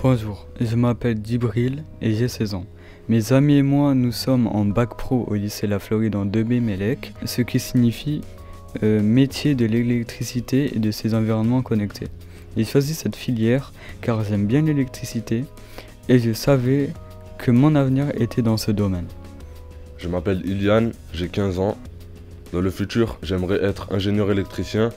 Bonjour, je m'appelle Djibril et j'ai 16 ans. Mes amis et moi, nous sommes en bac pro au lycée La Floride en 2B Mélec, ce qui signifie métier de l'électricité et de ses environnements connectés. J'ai choisi cette filière car j'aime bien l'électricité et je savais que mon avenir était dans ce domaine. Je m'appelle Ilian, j'ai 15 ans. Dans le futur, j'aimerais être ingénieur électricien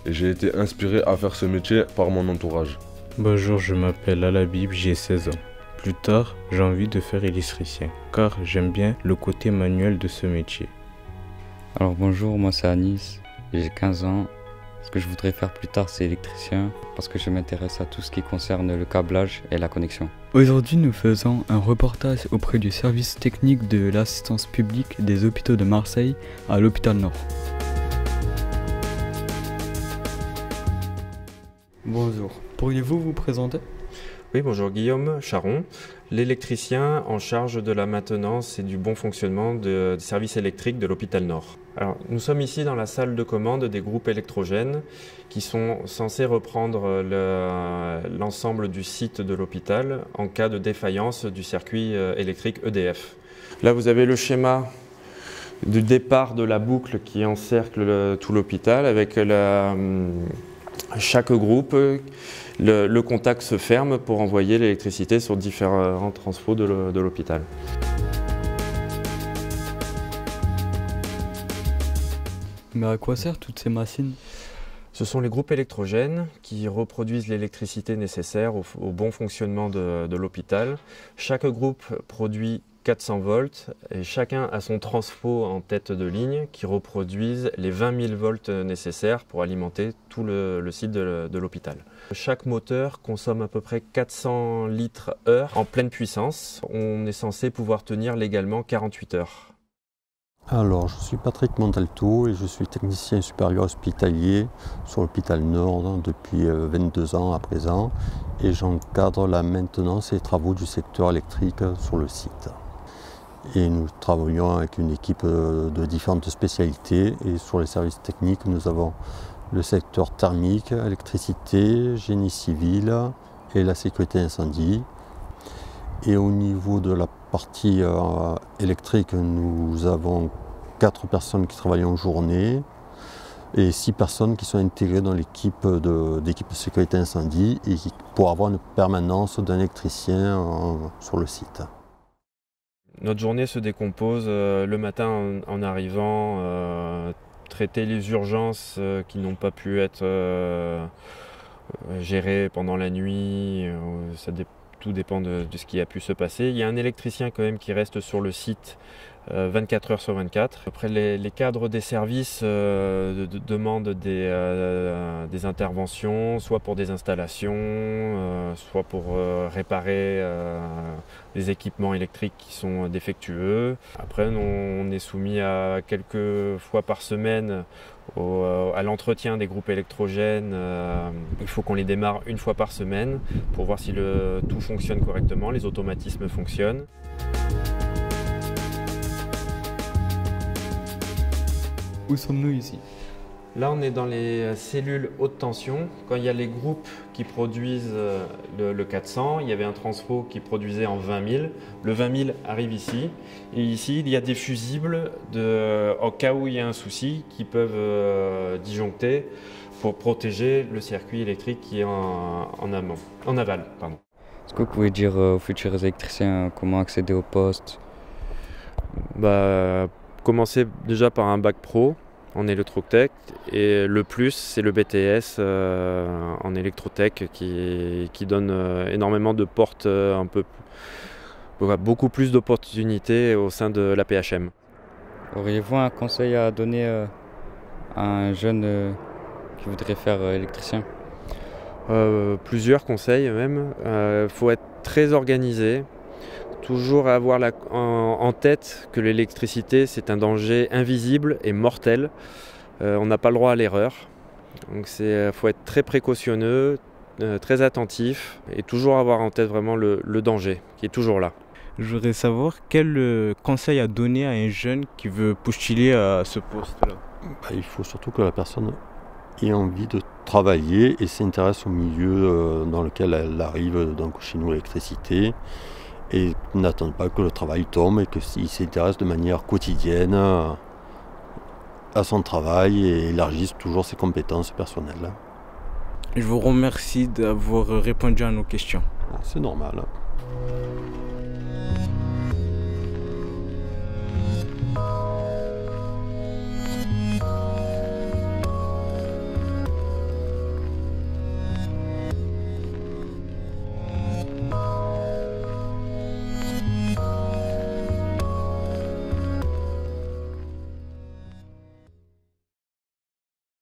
et j'ai été inspiré à faire ce métier par mon entourage. Bonjour, je m'appelle Alabib, j'ai 16 ans. Plus tard, j'ai envie de faire électricien, car j'aime bien le côté manuel de ce métier. Alors bonjour, moi c'est Anis, j'ai 15 ans. Ce que je voudrais faire plus tard, c'est électricien, parce que je m'intéresse à tout ce qui concerne le câblage et la connexion. Aujourd'hui, nous faisons un reportage auprès du service technique de l'assistance publique des hôpitaux de Marseille à l'hôpital Nord. Bonjour, pourriez-vous vous présenter ? Oui, bonjour, Guillaume Charon, l'électricien en charge de la maintenance et du bon fonctionnement des services électriques de l'hôpital Nord. Alors, nous sommes ici dans la salle de commande des groupes électrogènes qui sont censés reprendre l'ensemble du site de l'hôpital en cas de défaillance du circuit électrique EDF. Là, vous avez le schéma du départ de la boucle qui encercle tout l'hôpital avec chaque groupe. Le contact se ferme pour envoyer l'électricité sur différents transfos de l'hôpital. Mais à quoi servent toutes ces machines ? Ce sont les groupes électrogènes qui reproduisent l'électricité nécessaire au bon fonctionnement de l'hôpital. Chaque groupe produit 400 volts et chacun a son transfo en tête de ligne qui reproduisent les 20 000 volts nécessaires pour alimenter tout le site de l'hôpital. Chaque moteur consomme à peu près 400 litres heure en pleine puissance. On est censé pouvoir tenir légalement 48 heures. Alors, je suis Patrick Montalto et je suis technicien supérieur hospitalier sur l'hôpital Nord depuis 22 ans à présent et j'encadre la maintenance et les travaux du secteur électrique sur le site. Et nous travaillons avec une équipe de différentes spécialités et sur les services techniques, nous avons le secteur thermique, électricité, génie civil et la sécurité incendie. Et au niveau de la partie électrique, nous avons 4 personnes qui travaillent en journée et 6 personnes qui sont intégrées dans l'équipe de sécurité incendie et pour avoir une permanence d'un électricien sur le site. Notre journée se décompose le matin en arrivant, traiter les urgences qui n'ont pas pu être gérées pendant la nuit, tout dépend de ce qui a pu se passer. Il y a un électricien quand même qui reste sur le site 24 heures sur 24. Après, les cadres des services demandent des interventions, soit pour des installations, soit pour réparer des équipements électriques qui sont défectueux. Après, on est soumis à quelques fois par semaine à l'entretien des groupes électrogènes. Il faut qu'on les démarre une fois par semaine pour voir si tout fonctionne correctement, les automatismes fonctionnent. Où sommes-nous ici ? Là, on est dans les cellules haute tension. Quand il y a les groupes qui produisent le 400, il y avait un transfo qui produisait en 20 000. Le 20 000 arrive ici. Et ici, il y a des fusibles au cas où il y a un souci qui peuvent disjoncter pour protéger le circuit électrique qui est en aval. Pardon. Est-ce que vous pouvez dire aux futurs électriciens comment accéder au poste ? Commencer déjà par un bac pro en électrotech et le plus c'est le BTS en électrotech qui donne énormément de portes, beaucoup plus d'opportunités au sein de la PHM. Auriez-vous un conseil à donner à un jeune qui voudrait faire électricien ? Plusieurs conseils même. Faut être très organisé. Toujours avoir en tête que l'électricité, c'est un danger invisible et mortel. On n'a pas le droit à l'erreur. Donc faut être très précautionneux, très attentif et toujours avoir en tête vraiment le danger qui est toujours là. Je voudrais savoir quel conseil à donner à un jeune qui veut postuler à ce poste-là. Il faut surtout que la personne ait envie de travailler et s'intéresse au milieu dans lequel elle arrive, donc chez nous l'électricité, et n'attend pas que le travail tombe et qu'il s'intéresse de manière quotidienne à son travail et élargisse toujours ses compétences personnelles. Je vous remercie d'avoir répondu à nos questions. C'est normal.